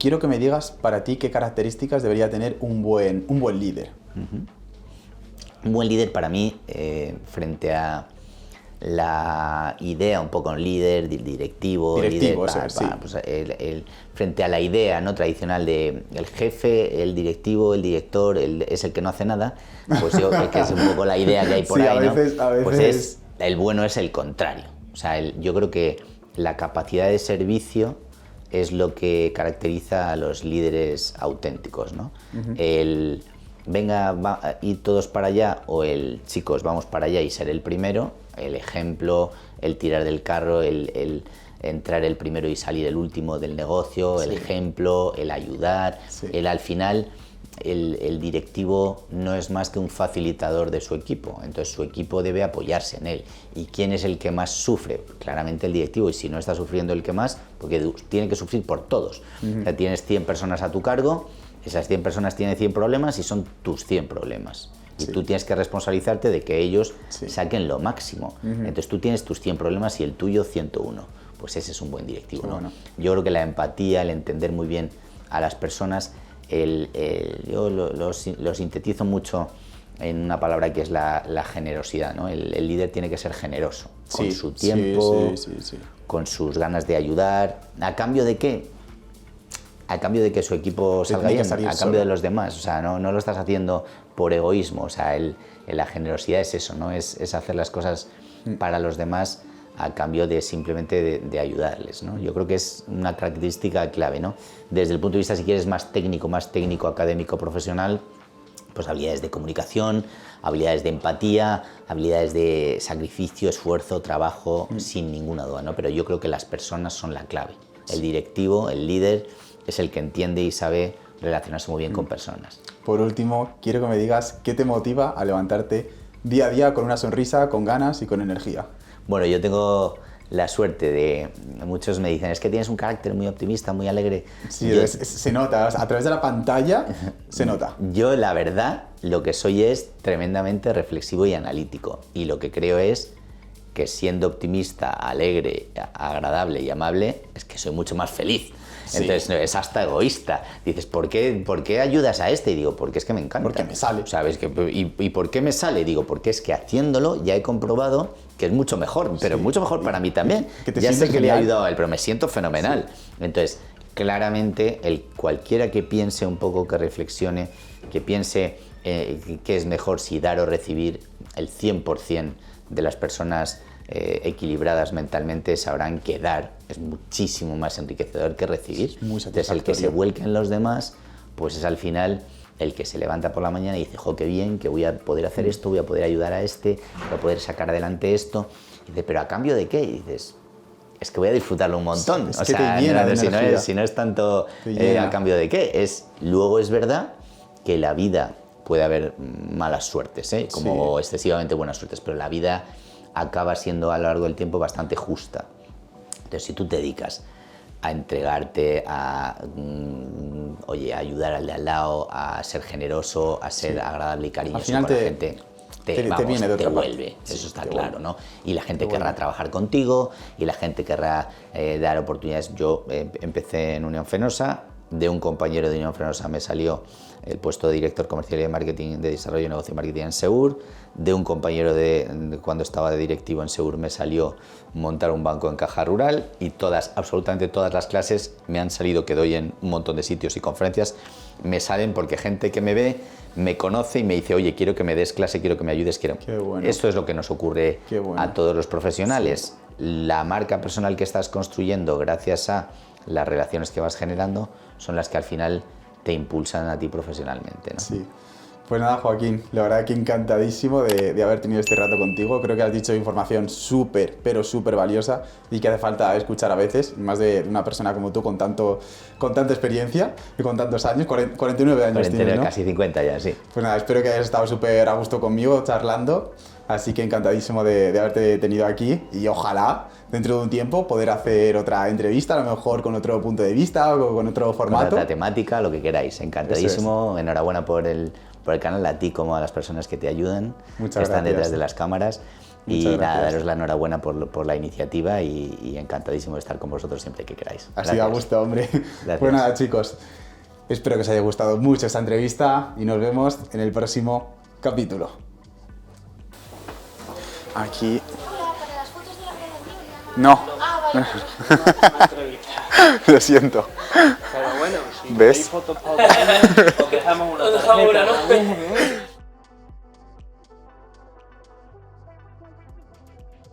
quiero que me digas para ti qué características debería tener un buen líder. Un buen líder para mí, frente a la idea, un poco un líder, directivo, líder, pues frente a la idea no tradicional de el jefe, el directivo, el director, es el que no hace nada, pues yo creo que es un poco la idea que hay por ahí, veces, ¿no? Pues el bueno es el contrario. O sea, yo creo que la capacidad de servicio es lo que caracteriza a los líderes auténticos, ¿no? El venga, ir todos para allá, o el chicos, vamos para allá y ser el primero, el ejemplo, el tirar del carro, el entrar el primero y salir el último del negocio, el ejemplo, el ayudar, al final el directivo no es más que un facilitador de su equipo, entonces su equipo debe apoyarse en él. ¿Y quién es el que más sufre? Claramente el directivo, y si no está sufriendo el que más, porque tiene que sufrir por todos. O sea, tienes 100 personas a tu cargo, esas 100 personas tienen 100 problemas y son tus 100 problemas. Y tú tienes que responsabilizarte de que ellos saquen lo máximo. Entonces tú tienes tus 100 problemas y el tuyo 101. Pues ese es un buen directivo, ¿no? Bueno. Yo creo que la empatía, el entender muy bien a las personas, yo lo sintetizo mucho en una palabra que es la generosidad, ¿no? El líder tiene que ser generoso con su tiempo, con sus ganas de ayudar. ¿A cambio de qué? A cambio de que su equipo salga bien, a cambio de los demás. O sea, no lo estás haciendo por egoísmo. O sea, la generosidad es eso, ¿no? Es hacer las cosas para los demás a cambio de simplemente de ayudarles, ¿no? Yo creo que es una característica clave, ¿no? Desde el punto de vista, si quieres, más técnico, académico, profesional, pues habilidades de comunicación, habilidades de empatía, habilidades de sacrificio, esfuerzo, trabajo, sin ninguna duda, ¿no? Pero yo creo que las personas son la clave. El directivo, el líder, es el que entiende y sabe relacionarse muy bien con personas. Por último, quiero que me digas qué te motiva a levantarte día a día con una sonrisa, con ganas y con energía. Bueno, yo tengo la suerte de... Muchos me dicen, es que tienes un carácter muy optimista, muy alegre. Sí, se nota, a través de la pantalla se nota. Yo, la verdad, lo que soy es tremendamente reflexivo y analítico. Y lo que creo es que siendo optimista, alegre, agradable y amable, es que soy mucho más feliz. Entonces es hasta egoísta. Dices, ¿por qué ayudas a este? Y digo, porque es que me encanta. Porque me sale. ¿Sabes? ¿Y por qué me sale? Digo, porque es que haciéndolo ya he comprobado que es mucho mejor, pero mucho mejor para mí también. Ya sé que le he ayudado a él, pero me siento fenomenal. Entonces, claramente, cualquiera que piense un poco, que reflexione, que piense que es mejor si dar o recibir, el 100% de las personas equilibradas mentalmente sabrán que dar es muchísimo más enriquecedor que recibir. Entonces el que se vuelque en los demás, pues es al final el que se levanta por la mañana y dice, jo, qué bien, que voy a poder hacer esto, voy a poder ayudar a este, voy a poder sacar adelante esto. Y dice, ¿pero a cambio de qué? Y dices, es que voy a disfrutarlo un montón. O sea, si no es tanto a cambio de qué, luego es verdad que la vida puede haber malas suertes, como excesivamente buenas suertes, pero la vida acaba siendo a lo largo del tiempo bastante justa. Entonces, si tú te dedicas a entregarte, a ayudar al de al lado, a ser generoso, a ser agradable y cariñoso con la gente, te vuelve, eso está claro, ¿no? Y la gente querrá trabajar contigo, y la gente querrá dar oportunidades. Yo empecé en Unión Fenosa, de un compañero de Unión Fenosa me salió el puesto de director comercial y de marketing, de desarrollo de negocio y marketing en Seur. De un compañero de cuando estaba de directivo en Seur me salió montar un banco en Caja Rural, y absolutamente todas las clases me han salido, que doy en un montón de sitios y conferencias, me salen porque gente que me ve, me conoce y me dice, oye, quiero que me des clase, quiero que me ayudes, quiero... Qué bueno. Esto es lo que nos ocurre a todos los profesionales. La marca personal que estás construyendo gracias a las relaciones que vas generando son las que al final te impulsan a ti profesionalmente, ¿no? Sí. Pues nada, Joaquín, la verdad que encantadísimo de haber tenido este rato contigo. Creo que has dicho información súper, pero súper valiosa y que hace falta escuchar a veces, más de una persona como tú con tanta experiencia y con tantos años, 49 años 49, tienes, ¿no? Casi 50 ya, sí. Pues nada, espero que hayas estado súper a gusto conmigo charlando, así que encantadísimo de haberte tenido aquí, y ojalá dentro de un tiempo poder hacer otra entrevista, a lo mejor con otro punto de vista o con otro formato. Con otra temática, lo que queráis. Encantadísimo, enhorabuena por el canal, a ti como a las personas que te ayudan, que están detrás de las cámaras. Y Muchas nada, gracias. daros la enhorabuena por la iniciativa y encantadísimo de estar con vosotros siempre que queráis. Ha sido a gusto, hombre. Gracias. Pues nada, chicos, espero que os haya gustado mucho esta entrevista y nos vemos en el próximo capítulo. Aquí... Para las fotos de la grabación. No, Ah, vale. lo siento. Pero bueno, si ¿Ves? queréis fotos para os dejamos una tarjeta, ¿no?